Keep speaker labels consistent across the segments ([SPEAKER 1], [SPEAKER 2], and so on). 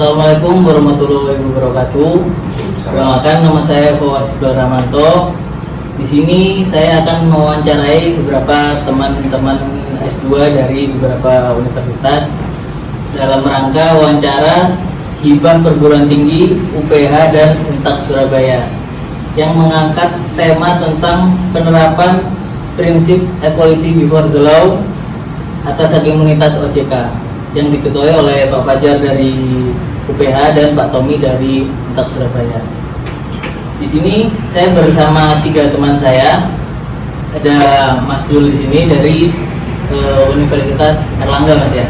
[SPEAKER 1] Assalamualaikum warahmatullahi wabarakatuh. Perkenalkan, nama saya Fawaz Iqbal Rahmanto. Di sini saya akan mewawancarai beberapa teman-teman S2 dari beberapa universitas dalam rangka wawancara hibah perguruan tinggi UPH dan Untak Surabaya yang mengangkat tema tentang penerapan prinsip equality before the law atas hak imunitas OJK yang diketuai oleh Pak Fajar dari UPH dan Pak Tommy dari Untak Surabaya. Di sini saya bersama 3 teman saya. Ada Mas Dul di sini dari Universitas Erlangga, Mas ya.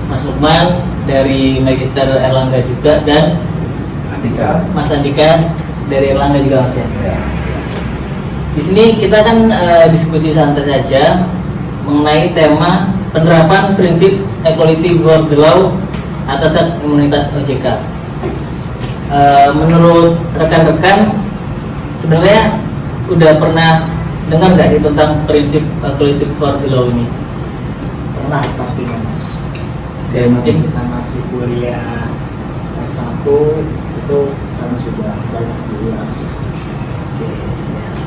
[SPEAKER 1] Mas Lukman dari Magister Erlangga juga, dan Mas Andika dari Erlangga juga, Mas ya. Di sini kita kan diskusi santai saja mengenai tema penerapan prinsip equality before the law atas hak imunitas OJK. Menurut rekan-rekan, sebenarnya udah pernah dengar nggak sih tentang prinsip equality before the law ini?
[SPEAKER 2] Pernah pastinya, Mas.
[SPEAKER 1] Ya, mungkin
[SPEAKER 2] kita masih kuliah S1 itu kan sudah banyak dibahas.
[SPEAKER 1] Oke, siap.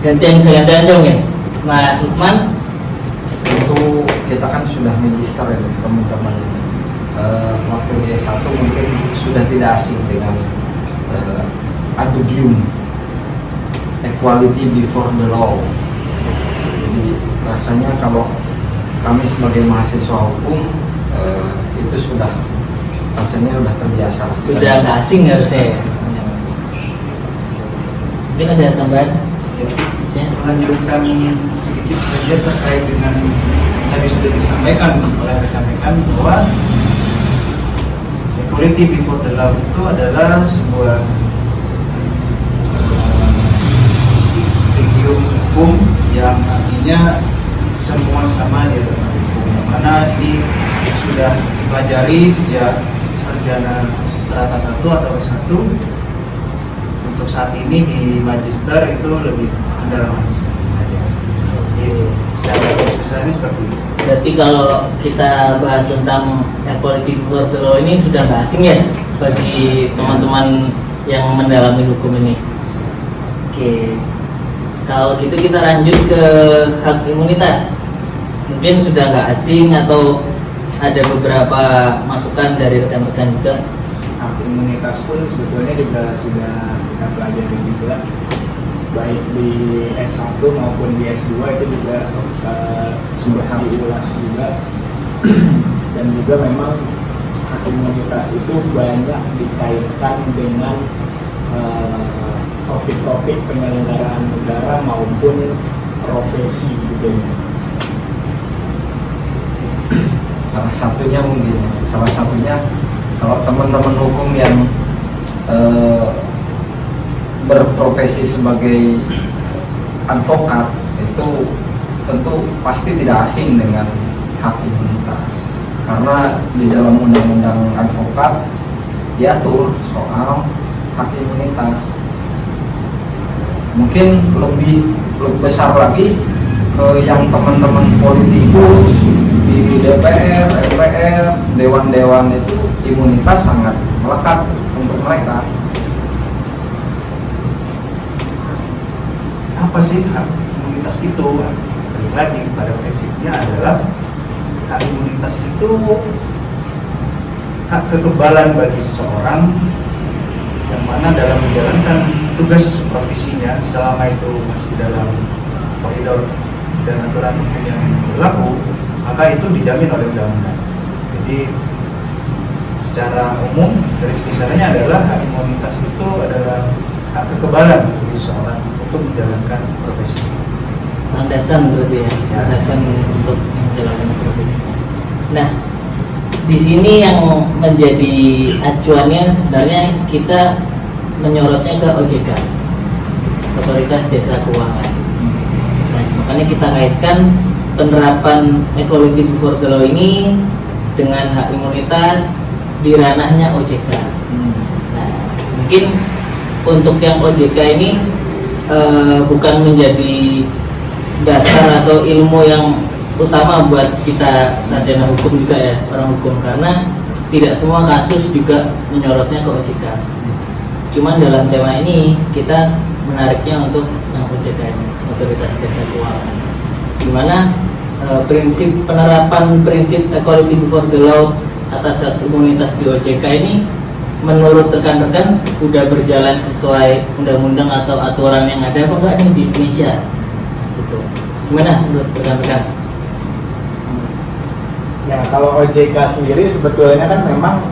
[SPEAKER 1] Gantian ya, Mas Lukman.
[SPEAKER 3] Itu kita kan sudah magister ya teman-teman. Waktu di S1 mungkin sudah tidak asing dengan adugium equality before the law. Jadi rasanya kalau kami sebagai mahasiswa hukum itu sudah rasanya sudah terbiasa.
[SPEAKER 1] Sudah nggak asing harusnya ya. Mungkin ada tambahan?
[SPEAKER 4] Melanjutkan sedikit saja terkait dengan tadi sudah disampaikan oleh rekan-rekan bahwa equality before the law itu adalah sebuah idiom hukum yang artinya semua sama di dalam hukum, karena ini sudah dipelajari sejak sarjana strata 1 atau S1. Untuk saat ini di magister itu lebih mendalam saja. Jadi secara besarnya seperti itu.
[SPEAKER 1] Berarti kalau kita bahas tentang equality before the law ini sudah nggak asing ya bagi teman-teman yang mendalami hukum ini. Oke, kalau gitu kita lanjut ke hak imunitas. Mungkin sudah nggak asing atau ada beberapa masukan dari rekan-rekan juga.
[SPEAKER 2] Hak imunitas pun sebetulnya juga sudah kita pelajari juga, baik di S1 maupun di S2 itu juga sudah kami ulas juga. Dan juga memang hak imunitas itu banyak dikaitkan dengan topik-topik penyelenggaraan negara maupun profesi gitu.
[SPEAKER 3] Salah satunya kalau teman-teman hukum yang berprofesi sebagai advokat itu tentu pasti tidak asing dengan hak imunitas, karena di dalam undang-undang advokat diatur soal hak imunitas. Mungkin lebih besar lagi ke yang teman-teman politikus di DPR, MPR, dewan-dewan itu imunitas sangat melekat untuk mereka.
[SPEAKER 4] Apa sih hak imunitas itu? Balik lagi pada prinsipnya adalah hak imunitas itu hak kekebalan bagi seseorang yang mana dalam menjalankan tugas profesinya, selama itu masih dalam koridor dan aturan hukum yang berlaku, maka itu dijamin oleh undang-undang. Jadi secara umum garis besarnya adalah hak imunitas itu adalah hak kekebalan bagi seseorang untuk menjalankan profesi.
[SPEAKER 1] Landasan berarti ya, landasan untuk menjalankan profesi. Nah, di sini yang menjadi acuannya sebenarnya kita menyorotnya ke OJK, Otoritas Jasa Keuangan. Nah, makanya kita kaitkan penerapan equality before the law ini dengan hak imunitas di ranahnya OJK. Nah, mungkin untuk yang OJK ini bukan menjadi dasar atau ilmu yang utama buat kita sarjana hukum juga ya, orang hukum, karena tidak semua kasus juga menyorotnya ke OJK. Cuman dalam tema ini kita menariknya untuk yang OJK ini, Otoritas Jasa Keuangan, dimana prinsip penerapan prinsip equality before the law atas hak imunitas di OJK ini menurut rekan-rekan udah berjalan sesuai undang-undang atau aturan yang ada apa enggak nih di Indonesia? Gitu. Gimana menurut rekan-rekan?
[SPEAKER 2] Ya kalau OJK sendiri sebetulnya kan memang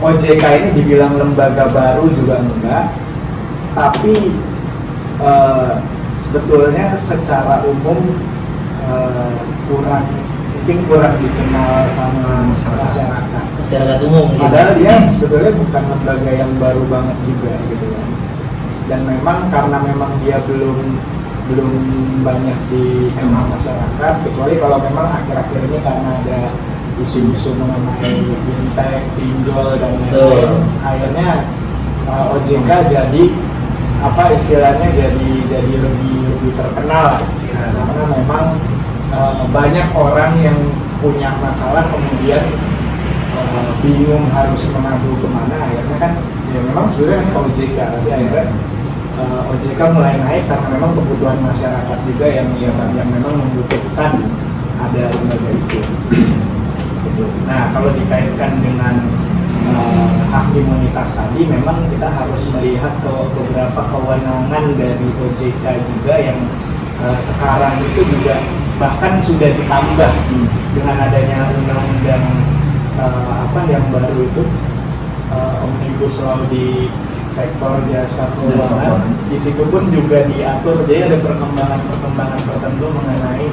[SPEAKER 2] OJK ini dibilang lembaga baru juga enggak, tapi sebetulnya secara umum kurang dikenal sama masyarakat
[SPEAKER 1] umum.
[SPEAKER 2] Padahal dia sebetulnya bukan lembaga yang baru banget juga gitu kan. Dan memang karena memang dia belum banyak dikenal masyarakat, kecuali kalau memang akhir-akhir ini karena ada isu-isu mengenai fintech, pinjol dan lain-lain, akhirnya OJK jadi apa istilahnya jadi lebih terkenal lah. Karena memang banyak orang yang punya masalah kemudian bingung harus mengadu kemana, akhirnya kan ya memang sebenarnya kan OJK, tapi akhirnya OJK mulai naik karena memang kebutuhan masyarakat juga yang memang membutuhkan ada lembaga itu. Nah kalau dikaitkan dengan hak imunitas tadi, memang kita harus melihat beberapa kewenangan dari OJK juga yang sekarang itu juga bahkan sudah ditambah dengan adanya undang-undang yang baru itu Omnibus Law di sektor jasa keuangan. Di situ pun juga diatur, jadi ada perkembangan tertentu mengenai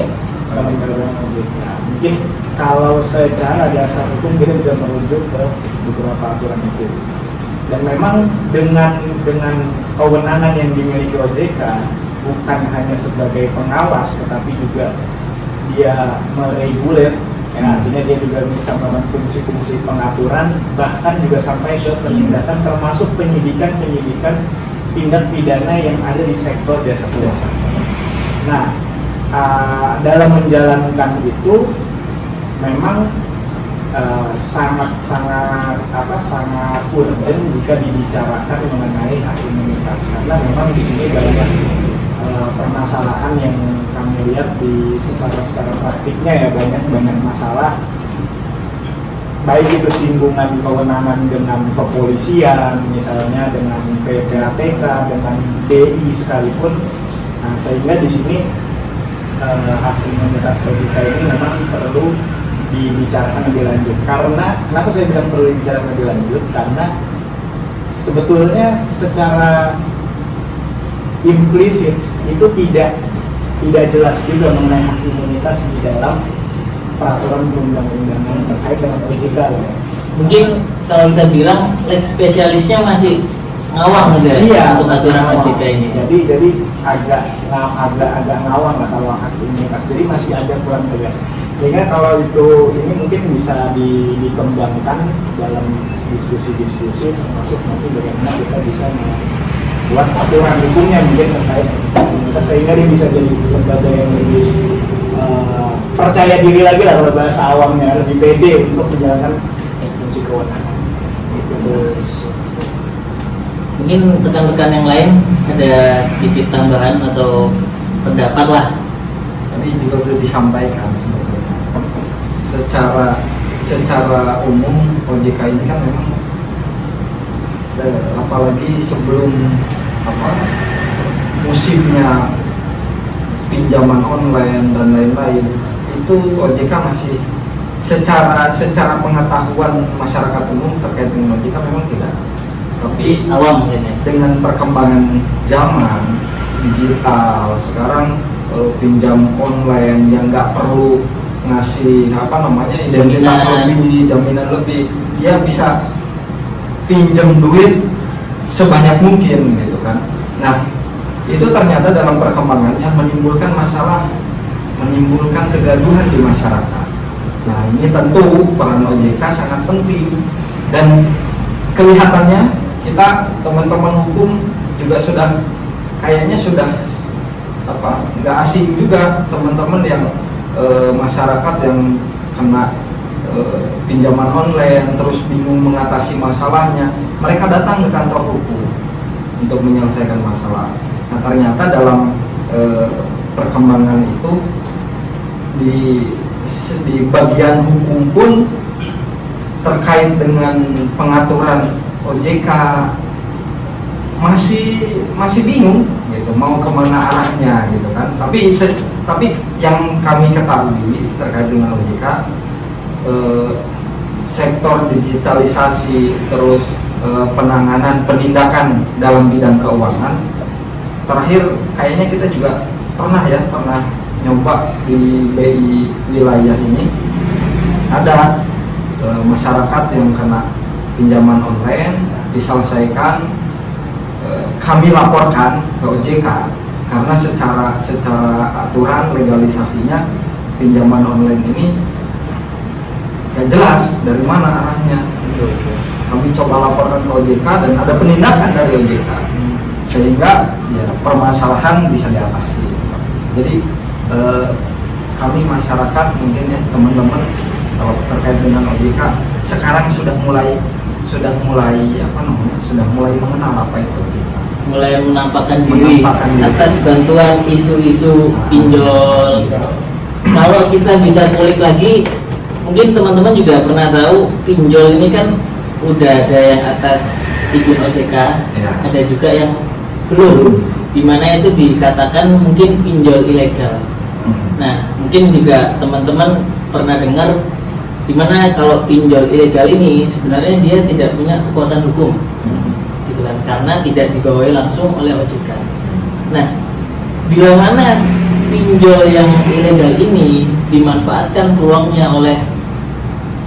[SPEAKER 2] lembaga OJK. Mungkin kalau secara dasar hukum kita bisa merujuk ke beberapa aturan itu. Dan memang dengan kewenangan yang dimiliki OJK, bukan hanya sebagai pengawas, tetapi juga dia meregulir, ya, artinya dia juga bisa melakukan fungsi-fungsi pengaturan, bahkan juga sampai ke penindakan, termasuk penyidikan tindak pidana yang ada di sektor jasa keuangan. Nah, dalam menjalankan itu memang sangat urgent jika dibicarakan mengenai hak imunitas, karena memang di sini banyak permasalahan yang kami lihat secara praktiknya, ya banyak masalah, baik itu singgungan kewenangan dengan kepolisian misalnya, dengan PPATK, dengan BI sekalipun. Nah, sehingga di sini hak imunitas OJK ini memang perlu dibicarakan lebih lanjut. Karena kenapa saya bilang perlu dibicarakan lebih lanjut? Karena sebetulnya secara implisit itu tidak jelas juga mengenai hak imunitas di dalam peraturan perundang-undangan terkait dengan OJK.
[SPEAKER 1] Mungkin kalau kita bilang lex spesialisnya masih ngawang gitu ya, untuk aturan OJK ini.
[SPEAKER 2] Jadi agak ngawang lah kalau hak imunitas. Jadi masih ada kurang tegas. Sehingga kalau ini mungkin bisa dikembangkan dalam diskusi-diskusi, termasuk nanti bagaimana kita bisa buat aturan hukumnya mungkin terkait imunitas, sehingga dia bisa jadi lembaga yang lebih percaya diri lagi lah, kalau bahasa awamnya, lebih pede untuk menjalankan fungsi kewenangan. Itu terus.
[SPEAKER 1] Mungkin rekan-rekan yang lain ada sedikit tambahan atau pendapat lah.
[SPEAKER 3] Tadi juga sudah disampaikan sebetulnya. Secara umum OJK ini kan memang apalagi sebelum musimnya pinjaman online dan lain-lain, itu OJK masih secara pengetahuan masyarakat umum terkait dengan OJK memang tidak. Tapi
[SPEAKER 1] awam mungkin ya.
[SPEAKER 3] Dengan perkembangan zaman digital sekarang, pinjam online yang nggak perlu ngasih identitas lebih, jaminan lebih, dia bisa pinjam duit sebanyak mungkin gitu kan. Nah, itu ternyata dalam perkembangannya menimbulkan masalah, menimbulkan kegaduhan di masyarakat. Nah, ini tentu peran OJK sangat penting, dan kelihatannya kita teman-teman hukum juga kayaknya sudah nggak asing juga teman-teman yang masyarakat yang kena pinjaman online, terus bingung mengatasi masalahnya, mereka datang ke kantor hukum untuk menyelesaikan masalah. Nah ternyata dalam perkembangan itu di bagian hukum pun terkait dengan pengaturan OJK masih bingung gitu, mau kemana arahnya gitu kan. Tapi yang kami ketahui terkait dengan OJK, sektor digitalisasi, terus penanganan penindakan dalam bidang keuangan, terakhir kayaknya kita juga pernah nyoba di BI wilayah ini ada masyarakat yang kena pinjaman online diselesaikan, kami laporkan ke OJK karena secara aturan legalisasinya pinjaman online ini gak jelas dari mana arahnya. Kami coba laporkan ke OJK dan ada penindakan dari OJK sehingga ya permasalahan bisa diatasi. Jadi kami masyarakat mungkin ya teman-teman, kalau terkait dengan OJK sekarang sudah mulai mengenal apa itu OJK,
[SPEAKER 1] mulai menampakkan diri atas bantuan isu-isu pinjol. Kalau kita bisa kulik lagi, mungkin teman-teman juga pernah tahu pinjol ini kan udah ada yang atas izin OJK,
[SPEAKER 3] ya.
[SPEAKER 1] Ada juga yang belum, dimana itu dikatakan mungkin pinjol ilegal. Nah, mungkin juga teman-teman pernah dengar dimana kalau pinjol ilegal ini sebenarnya dia tidak punya kekuatan hukum, gitu kan, karena tidak dibawahi langsung oleh OJK. Nah, bila mana pinjol yang ilegal ini dimanfaatkan peluangnya oleh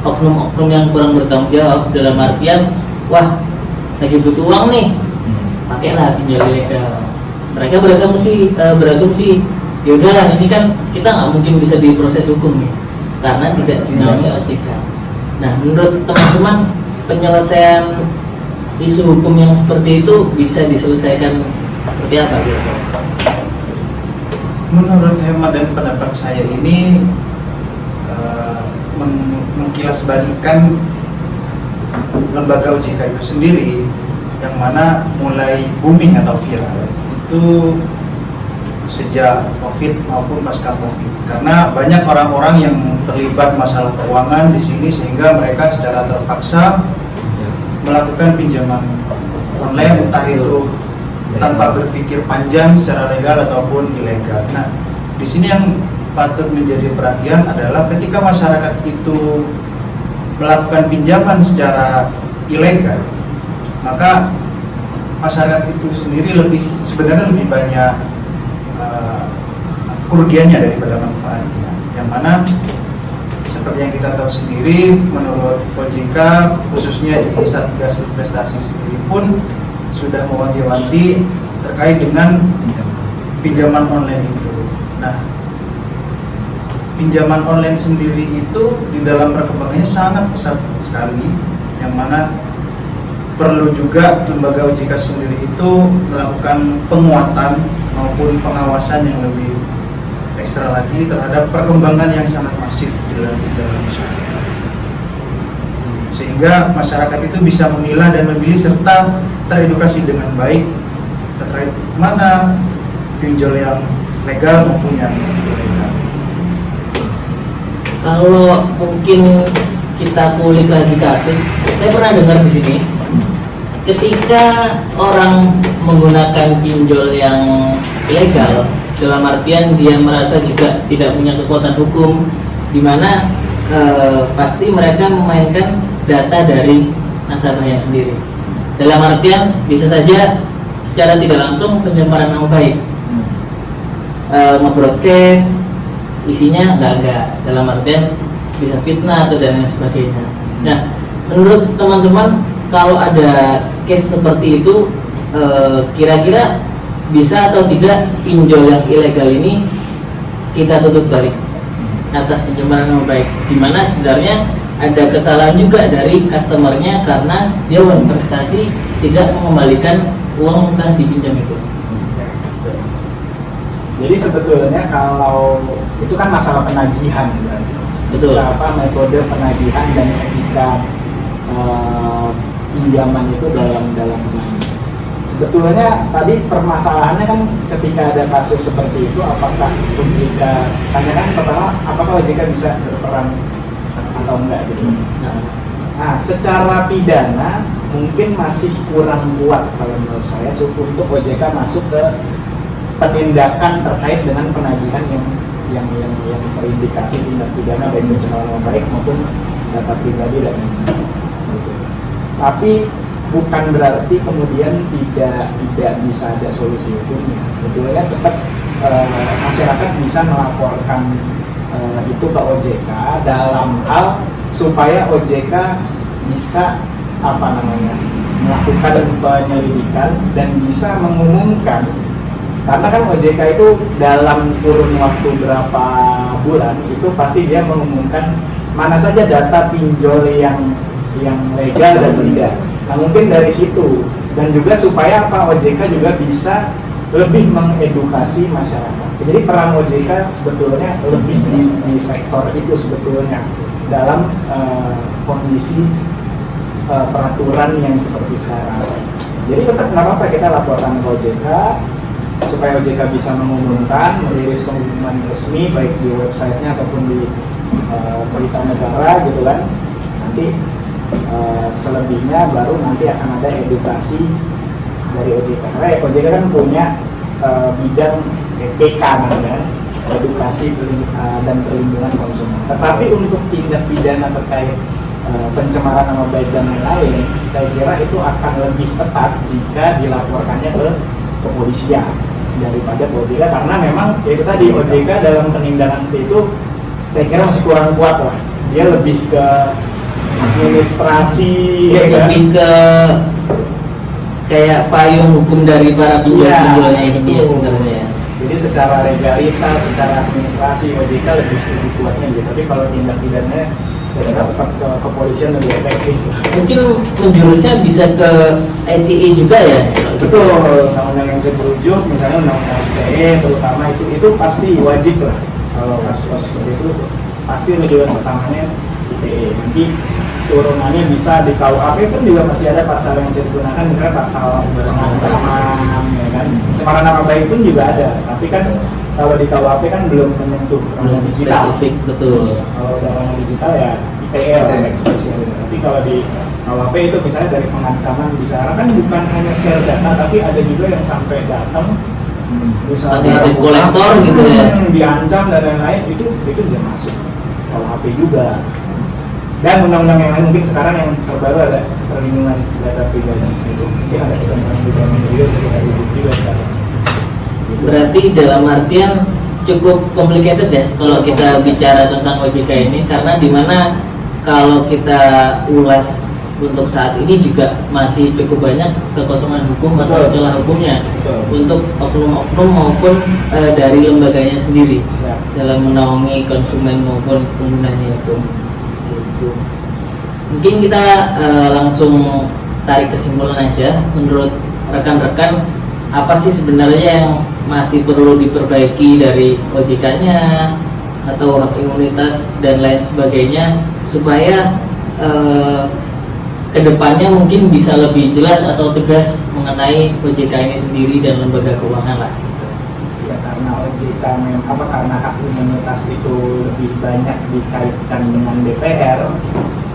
[SPEAKER 1] oknum-oknum yang kurang bertanggung jawab, dalam artian, wah lagi butuh uang nih, pakailah pinjol ilegal. Mereka berasumsi ya udahlah, ini kan kita nggak mungkin bisa diproses hukum nih karena tidak dinaungi OJK. Nah, menurut teman-teman, penyelesaian isu hukum yang seperti itu bisa diselesaikan seperti apa gitu?
[SPEAKER 4] Menurut hemat dan pendapat saya ini mengkilas balikkan lembaga OJK itu sendiri, yang mana mulai booming atau viral itu sejak COVID maupun pasca COVID, karena banyak orang-orang yang terlibat masalah keuangan di sini sehingga mereka secara terpaksa melakukan pinjaman online, entah itu tanpa berpikir panjang secara legal ataupun ilegal. Nah, di sini yang patut menjadi perhatian adalah ketika masyarakat itu melakukan pinjaman secara ilegal, maka masyarakat itu sendiri sebenarnya lebih banyak kerugiannya daripada manfaatnya. Yang mana seperti yang kita tahu sendiri, menurut OJK khususnya di Satgas Investasi sendiri pun sudah mewanti-wanti terkait dengan pinjaman online itu. Nah, pinjaman online sendiri itu di dalam perkembangannya sangat pesat sekali, yang mana perlu juga lembaga OJK sendiri itu melakukan penguatan maupun pengawasan yang lebih ekstra lagi terhadap perkembangan yang sangat masif di dalam masyarakat, sehingga masyarakat itu bisa memilah dan memilih serta teredukasi dengan baik terkait mana pinjol yang legal maupun yang ilegal.
[SPEAKER 1] Kalau mungkin kita kulik lagi kasus, saya pernah dengar di sini, ketika orang menggunakan pinjol yang ilegal, dalam artian dia merasa juga tidak punya kekuatan hukum, di mana pasti mereka memainkan data dari nasabahnya sendiri. Dalam artian bisa saja secara tidak langsung pencemaran nama baik, nge-broadcast isinya enggak, dalam artian bisa fitnah atau dan lain sebagainya. Nah, menurut teman-teman, kalau ada case seperti itu, kira-kira bisa atau tidak pinjol yang ilegal ini kita tutup balik atas pencemaran nama baik, dimana sebenarnya ada kesalahan juga dari customernya karena dia berprestasi tidak mengembalikan uang yang dipinjam itu.
[SPEAKER 2] Jadi sebetulnya kalau itu kan masalah penagihan,
[SPEAKER 1] Betul.
[SPEAKER 2] metode penagihan dan etika pinjaman itu dalam sebetulnya tadi permasalahannya kan ketika ada kasus seperti itu, apakah OJK, tanyakan pertama apakah OJK bisa berperan atau enggak gitu. Nah, secara pidana mungkin masih kurang kuat kalau menurut saya untuk OJK masuk ke penindakan terkait dengan penagihan yang terindikasi tindak pidana baik pencemaran nama baik maupun data pribadi dan gitu. Tapi bukan berarti kemudian tidak bisa ada solusi hukumnya. Sebetulnya tetap masyarakat bisa melaporkan itu ke OJK dalam hal supaya OJK bisa melakukan penyelidikan dan bisa mengumumkan, karena kan OJK itu dalam kurun waktu berapa bulan itu pasti dia mengumumkan mana saja data pinjol yang legal dan tidak. Nah, mungkin dari situ, dan juga supaya OJK juga bisa lebih mengedukasi masyarakat. Jadi peran OJK sebetulnya lebih di sektor itu sebetulnya dalam kondisi peraturan yang seperti sekarang. Jadi tetap nggak apa-apa kita laporkan ke OJK supaya OJK bisa mengumumkan, merilis pengumuman resmi baik di websitenya ataupun di berita negara gitu kan. Nanti selebihnya baru nanti akan ada edukasi dari OJK. Karena OJK kan punya bidang EPK namanya, edukasi dan perlindungan konsumen. Tetapi untuk tindak pidana terkait pencemaran nama baik dan lain-lain, saya kira itu akan lebih tepat jika dilaporkannya ke kepolisian daripada ke OJK, karena memang itu tadi OJK dalam penindakan itu saya kira masih kurang kuat lah. Dia lebih ke administrasi,
[SPEAKER 1] lebih ke kayak payung hukum dari para pinjol-pinjolnya ini dia sebenarnya.
[SPEAKER 2] Jadi secara legalitas, secara administrasi OJK lebih kuatnya gitu. Tapi kalau tindak pidananya saya tetap ke kepolisian lebih efektif.
[SPEAKER 1] Mungkin menjurusnya bisa ke ITE juga ya?
[SPEAKER 2] Betul, undang-undang yang saya berujuk, misalnya undang-undang ITE terutama itu pasti wajib lah. Kalau kasus-kasus seperti itu pasti rujukan pertamanya ITE. Nanti turunannya bisa di KUHP pun juga masih ada pasal yang bisa digunakan, misalnya pasal ancaman, ya kan. Pencemaran nama baik pun juga ada, tapi kan kalau di KUHP kan belum menyentuh ranah digital.
[SPEAKER 1] Spesifik, betul.
[SPEAKER 2] Kalau udah ranah digital ya ITE lah spesial. Tapi kalau di KUHP itu misalnya dari pengancaman bisa, kan bukan hanya share data, tapi ada juga yang sampai datang misalnya
[SPEAKER 1] dari kolektor gitu ya,
[SPEAKER 2] diancam dan lain-lain, itu bisa masuk KUHP juga. Dan undang-undang yang lain mungkin sekarang yang terbaru ada perlindungan data pribadi, itu mungkin ada ketentuan pribadi juga ketika hidup juga sekarang.
[SPEAKER 1] Berarti dalam artian cukup complicated ya kalau kita bicara tentang OJK ini, karena dimana kalau kita ulas untuk saat ini juga masih cukup banyak kekosongan hukum atau celah hukumnya.
[SPEAKER 2] Betul.
[SPEAKER 1] Untuk oknum-oknum maupun dari lembaganya sendiri.
[SPEAKER 2] Siap.
[SPEAKER 1] Dalam menaungi konsumen maupun penggunanya itu. Gitu. Mungkin kita langsung tarik kesimpulan aja. Menurut rekan-rekan, apa sih sebenarnya yang masih perlu diperbaiki dari OJK-nya atau hak imunitas dan lain sebagainya, supaya kedepannya mungkin bisa lebih jelas atau tegas mengenai OJK ini sendiri dan lembaga keuangan lah.
[SPEAKER 2] Ya, karena OJK karena hak imunitas itu lebih banyak dikaitkan dengan DPR,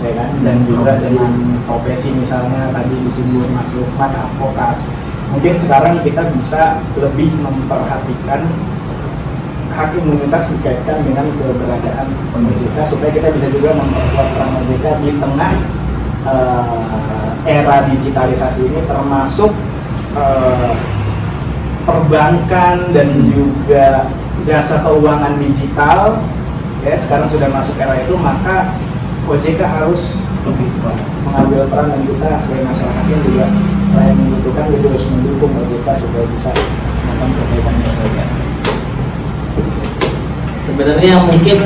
[SPEAKER 2] ya kan, dan juga dengan profesi, misalnya tadi disinggung Mas Lukman advokat. Mungkin sekarang kita bisa lebih memperhatikan hak imunitas dikaitkan dengan keberadaan OJK, supaya kita bisa juga memperkuat peran OJK di tengah era digitalisasi ini, termasuk perbankan dan juga jasa keuangan digital. Ya, sekarang sudah masuk era itu, maka OJK harus lebih mengambil peran, dan kita sebagai masyarakat yang juga selain membutuhkan, kita harus mendukung OJK supaya bisa melakukan perbaikan-perbaikan.
[SPEAKER 1] Sebenarnya mungkin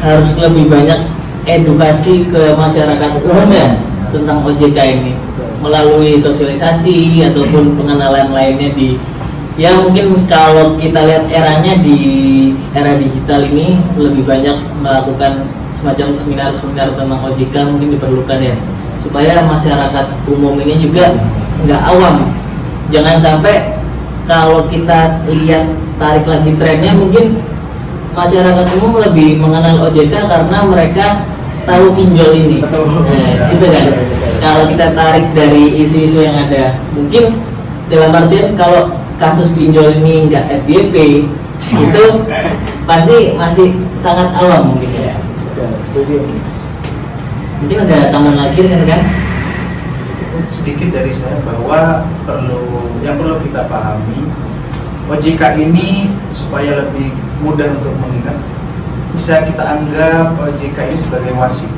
[SPEAKER 1] harus lebih banyak edukasi ke masyarakat umum ya tentang OJK ini, melalui sosialisasi ataupun pengenalan lainnya di, ya mungkin kalau kita lihat eranya di era digital ini lebih banyak melakukan semacam seminar-seminar tentang OJK mungkin diperlukan ya, supaya masyarakat umum ini juga nggak awam. Jangan sampai kalau kita lihat tarik lagi trennya, mungkin masyarakat umum lebih mengenal OJK karena mereka tahu pinjol ini.
[SPEAKER 2] Betul.
[SPEAKER 1] Nah, situ kan. Kalau kita tarik dari isu-isu yang ada, mungkin dalam artian kalau kasus pinjol ini nggak FYP, itu pasti masih sangat awam mungkin ya.
[SPEAKER 2] Betul, setuju Mas.
[SPEAKER 1] Mungkin ada tambahan lagi kan?
[SPEAKER 4] Sedikit dari saya bahwa yang perlu kita pahami, OJK ini supaya lebih mudah untuk mengingat, bisa kita anggap OJK ini sebagai wasit.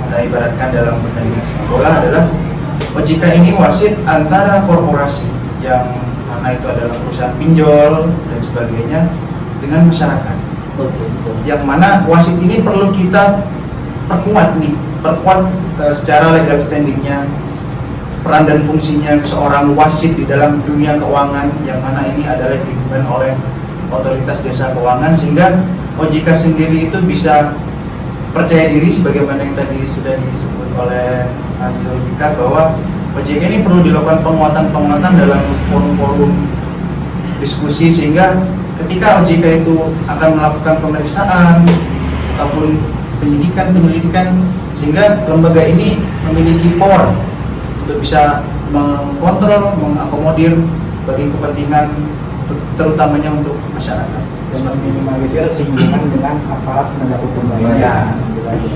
[SPEAKER 4] Kita ibaratkan dalam pertandingan sepak bola adalah OJK ini wasit antara korporasi yang mana itu adalah perusahaan pinjol dan sebagainya dengan masyarakat.
[SPEAKER 1] Oke, betul.
[SPEAKER 4] Yang mana wasit ini perlu kita perkuat secara legal standingnya, peran dan fungsinya seorang wasit di dalam dunia keuangan, yang mana ini adalah dipimpin oleh otoritas jasa keuangan, sehingga OJK sendiri itu bisa percaya diri sebagaimana yang tadi sudah disebut oleh Mas Zulfikar, bahwa OJK ini perlu dilakukan penguatan dalam forum-forum diskusi, sehingga ketika OJK itu akan melakukan pemeriksaan ataupun penyelidikan, sehingga lembaga ini memiliki power untuk bisa mengkontrol, mengakomodir bagi kepentingan terutamanya untuk masyarakat
[SPEAKER 2] Dan meminimalisir singgungan dengan aparat penegak hukum lainnya. Gitu aja.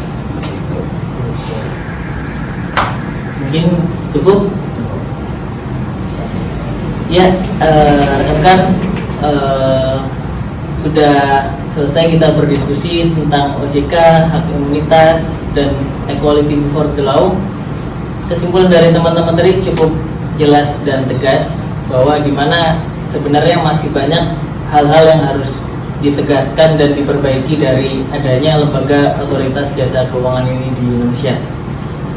[SPEAKER 1] Mungkin cukup. Ya, rekan sudah selesai kita berdiskusi tentang OJK, hak imunitas, dan equality before the law. Kesimpulan dari teman-teman tadi cukup jelas dan tegas bahwa di mana sebenarnya masih banyak hal-hal yang harus ditegaskan dan diperbaiki dari adanya lembaga otoritas jasa keuangan ini di Indonesia.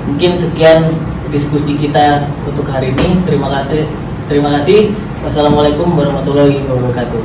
[SPEAKER 1] Mungkin sekian diskusi kita untuk hari ini. Terima kasih. Wassalamualaikum warahmatullahi wabarakatuh.